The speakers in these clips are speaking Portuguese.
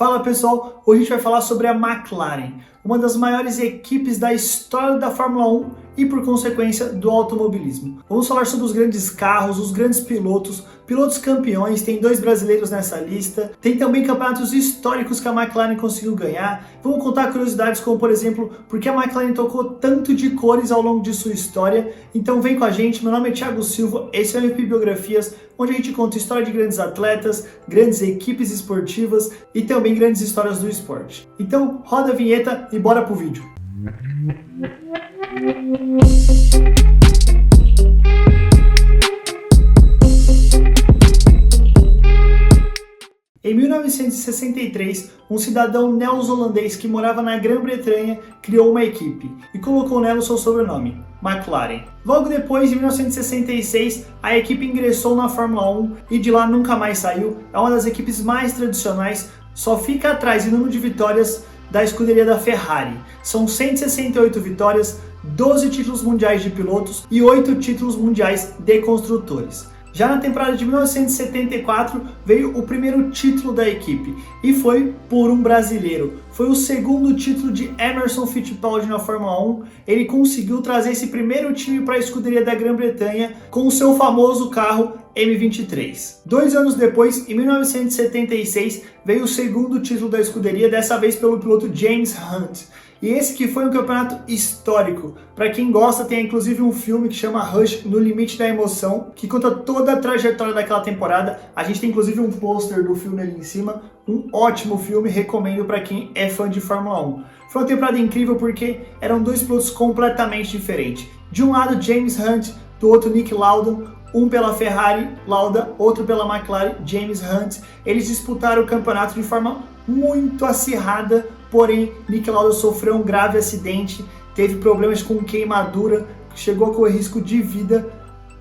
Fala pessoal, hoje a gente vai falar sobre a McLaren, uma das maiores equipes da história da Fórmula 1 e por consequência do automobilismo. Vamos falar sobre os grandes carros, os grandes pilotos, pilotos campeões, tem 2 brasileiros nessa lista, tem também campeonatos históricos que a McLaren conseguiu ganhar. Vamos contar curiosidades como, por exemplo, por que a McLaren tocou tanto de cores ao longo de sua história. Então vem com a gente, meu nome é Thiago Silva, esse é o MP Biografias, onde a gente conta história de grandes atletas, grandes equipes esportivas e também grandes histórias do esporte. Então roda a vinheta e bora pro vídeo. Em 1963, um cidadão neozelandês que morava na Grã-Bretanha criou uma equipe e colocou nela o seu sobrenome, McLaren. Logo depois, em 1966, a equipe ingressou na Fórmula 1 e de lá nunca mais saiu. É uma das equipes mais tradicionais, só fica atrás em número de vitórias da escuderia da Ferrari. São 168 vitórias, 12 títulos mundiais de pilotos e 8 títulos mundiais de construtores. Já na temporada de 1974 veio o primeiro título da equipe e foi por um brasileiro. Foi o segundo título de Emerson Fittipaldi na Fórmula 1. Ele conseguiu trazer esse primeiro time para a escuderia da Grã-Bretanha com o seu famoso carro M23. 2 anos depois, em 1976, veio o segundo título da escuderia, dessa vez pelo piloto James Hunt. E esse que foi um campeonato histórico. Para quem gosta, tem inclusive um filme que chama Rush, No Limite da Emoção, que conta toda a trajetória daquela temporada. A gente tem inclusive um pôster do filme ali em cima. Um ótimo filme, recomendo para quem é fã de Fórmula 1. Foi uma temporada incrível porque eram 2 pilotos completamente diferentes. De um lado, James Hunt, do outro, Nick Lauda. Um pela Ferrari, Lauda, outro pela McLaren, James Hunt. Eles disputaram o campeonato de forma muito acirrada, porém Nick Lauda sofreu um grave acidente, teve problemas com queimadura, chegou a correr risco de vida,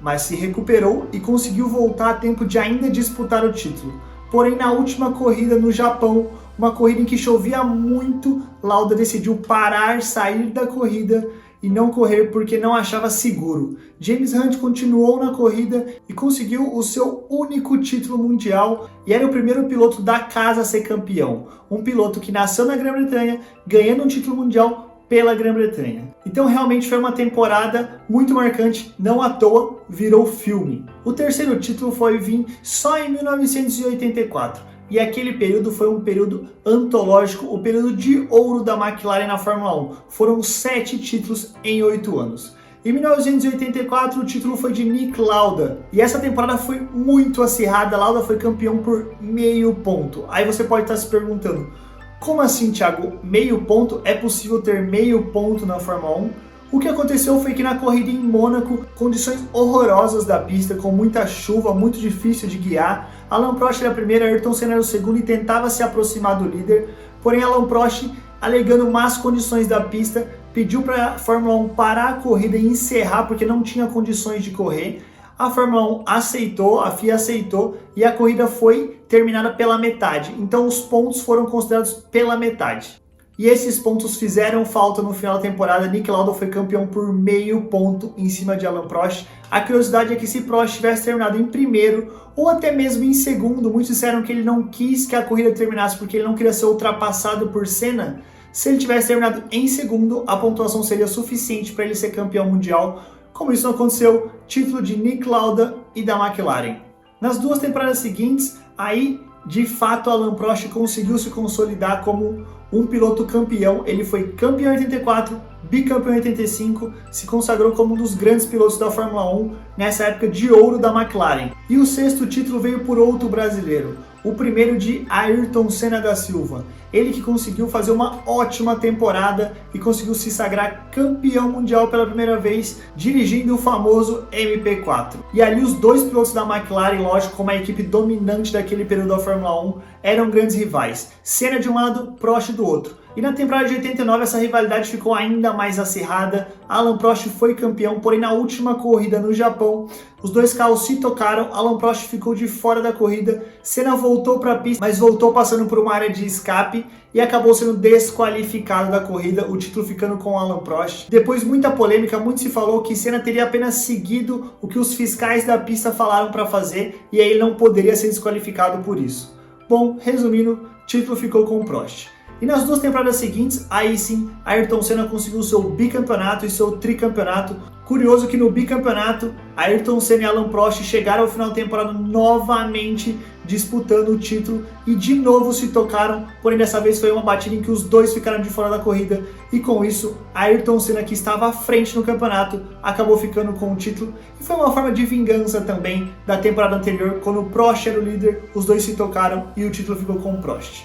mas se recuperou e conseguiu voltar a tempo de ainda disputar o título. Porém, na última corrida no Japão, uma corrida em que chovia muito, Lauda decidiu parar, sair da corrida e não correr porque não achava seguro. James Hunt continuou na corrida e conseguiu o seu único título mundial e era o primeiro piloto da casa a ser campeão. Um piloto que nasceu na Grã-Bretanha, ganhando um título mundial pela Grã-Bretanha. Então realmente foi uma temporada muito marcante, não à toa virou filme. O terceiro título foi vir só em 1984. E aquele período foi um período antológico, o período de ouro da McLaren na Fórmula 1. Foram 7 títulos em 8 anos. Em 1984, o título foi de Nick Lauda. E essa temporada foi muito acirrada. Lauda foi campeão por meio ponto. Aí você pode estar se perguntando, como assim, Thiago? Meio ponto? É possível ter meio ponto na Fórmula 1? O que aconteceu foi que na corrida em Mônaco, condições horrorosas da pista, com muita chuva, muito difícil de guiar. Alain Prost era a primeira, Ayrton Senna era o segundo e tentava se aproximar do líder. Porém, Alain Prost, alegando más condições da pista, pediu para a Fórmula 1 parar a corrida e encerrar porque não tinha condições de correr. A Fórmula 1 aceitou, a FIA aceitou e a corrida foi terminada pela metade. Então os pontos foram considerados pela metade. E esses pontos fizeram falta no final da temporada. Nick Lauda foi campeão por meio ponto em cima de Alain Prost. A curiosidade é que se Prost tivesse terminado em primeiro ou até mesmo em segundo, muitos disseram que ele não quis que a corrida terminasse porque ele não queria ser ultrapassado por Senna. Se ele tivesse terminado em segundo, a pontuação seria suficiente para ele ser campeão mundial. Como isso não aconteceu, título de Nick Lauda e da McLaren. Nas 2 temporadas seguintes, aí de fato Alain Prost conseguiu se consolidar como um piloto campeão. Ele foi campeão em 84, bicampeão em 85, se consagrou como um dos grandes pilotos da Fórmula 1 nessa época de ouro da McLaren. E o 6º título veio por outro brasileiro, o primeiro de Ayrton Senna da Silva. Ele que conseguiu fazer uma ótima temporada e conseguiu se sagrar campeão mundial pela primeira vez, dirigindo o famoso MP4. E ali os 2 pilotos da McLaren, lógico, como a equipe dominante daquele período da Fórmula 1, eram grandes rivais. Senna de um lado, Prost do outro. E na temporada de 89 essa rivalidade ficou ainda mais acirrada. Alain Prost foi campeão, porém na última corrida no Japão, os 2 carros se tocaram, Alain Prost ficou de fora da corrida, Senna voltou para a pista, mas voltou passando por uma área de escape e acabou sendo desqualificado da corrida, o título ficando com Alain Prost. Depois muita polêmica, muito se falou que Senna teria apenas seguido o que os fiscais da pista falaram para fazer e aí ele não poderia ser desqualificado por isso. Bom, resumindo, título ficou com o Prost. E nas 2 temporadas seguintes, aí sim, Ayrton Senna conseguiu seu bicampeonato e seu tricampeonato. Curioso que no bicampeonato, Ayrton Senna e Alain Prost chegaram ao final da temporada novamente disputando o título e de novo se tocaram, porém dessa vez foi uma batida em que os dois ficaram de fora da corrida e com isso, Ayrton Senna, que estava à frente no campeonato, acabou ficando com o título e foi uma forma de vingança também da temporada anterior, quando o Prost era o líder, os dois se tocaram e o título ficou com o Prost.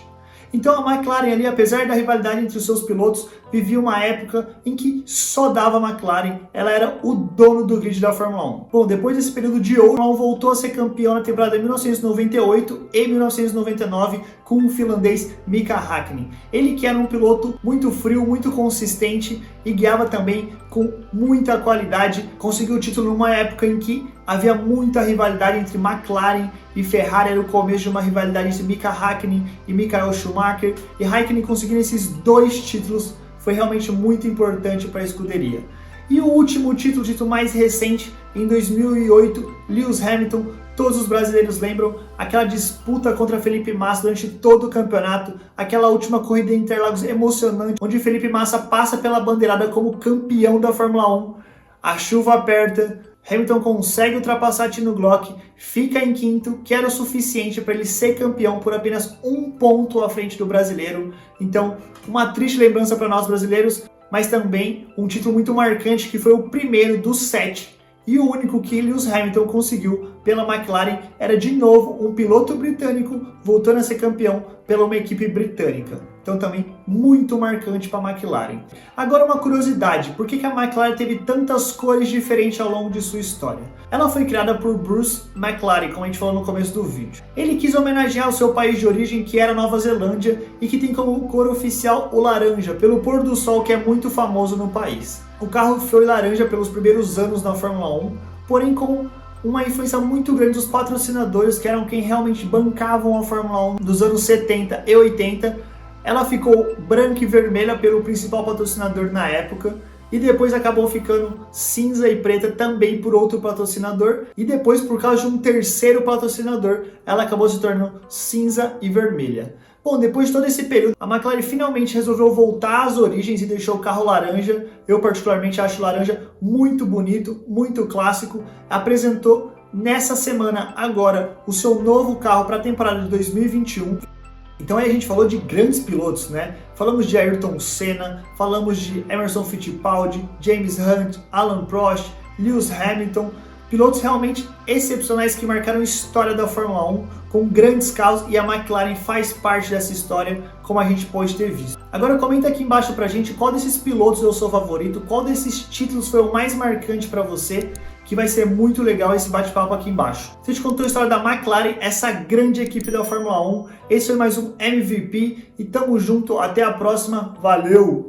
Então a McLaren ali, apesar da rivalidade entre os seus pilotos, vivia uma época em que só dava a McLaren, ela era o dono do grid da Fórmula 1. Bom, depois desse período de ouro, a Fórmula 1 voltou a ser campeão na temporada de 1998 e 1999 com o finlandês Mika Häkkinen. Ele que era um piloto muito frio, muito consistente e guiava também com muita qualidade, conseguiu o título numa época em que havia muita rivalidade entre McLaren e Ferrari, era o começo de uma rivalidade entre Mika Häkkinen e Michael Schumacher, e Häkkinen conseguindo esses 2 títulos foi realmente muito importante para a escuderia. E o último título, o título mais recente, em 2008, Lewis Hamilton, todos os brasileiros lembram, aquela disputa contra Felipe Massa durante todo o campeonato, aquela última corrida em Interlagos emocionante, onde Felipe Massa passa pela bandeirada como campeão da Fórmula 1, a chuva aperta, Hamilton consegue ultrapassar Timo Glock, fica em quinto, que era o suficiente para ele ser campeão por apenas 1 ponto à frente do brasileiro. Então, uma triste lembrança para nós brasileiros, mas também um título muito marcante que foi o primeiro dos 7 e o único que Lewis Hamilton conseguiu pela McLaren. Era de novo um piloto britânico voltando a ser campeão pela uma equipe britânica. Então também muito marcante para a McLaren. Agora uma curiosidade, por que a McLaren teve tantas cores diferentes ao longo de sua história? Ela foi criada por Bruce McLaren, como a gente falou no começo do vídeo. Ele quis homenagear o seu país de origem, que era Nova Zelândia, e que tem como cor oficial o laranja, pelo pôr do sol que é muito famoso no país. O carro foi laranja pelos primeiros anos na Fórmula 1, porém com uma influência muito grande dos patrocinadores, que eram quem realmente bancavam a Fórmula 1 dos anos 70 e 80, ela ficou branca e vermelha pelo principal patrocinador na época e depois acabou ficando cinza e preta também por outro patrocinador e depois, por causa de um terceiro patrocinador, ela acabou se tornando cinza e vermelha. Bom, depois de todo esse período, a McLaren finalmente resolveu voltar às origens e deixou o carro laranja. Eu particularmente acho o laranja muito bonito, muito clássico. Apresentou nessa semana agora o seu novo carro para a temporada de 2021. Então aí a gente falou de grandes pilotos, né? Falamos de Ayrton Senna, falamos de Emerson Fittipaldi, James Hunt, Alain Prost, Lewis Hamilton, pilotos realmente excepcionais que marcaram a história da Fórmula 1 com grandes carros e a McLaren faz parte dessa história, como a gente pode ter visto. Agora comenta aqui embaixo pra gente qual desses pilotos é o seu favorito, qual desses títulos foi o mais marcante para você, que vai ser muito legal esse bate-papo aqui embaixo. Se a gente contou a história da McLaren, essa grande equipe da Fórmula 1, esse foi mais um MVP e tamo junto, até a próxima, valeu!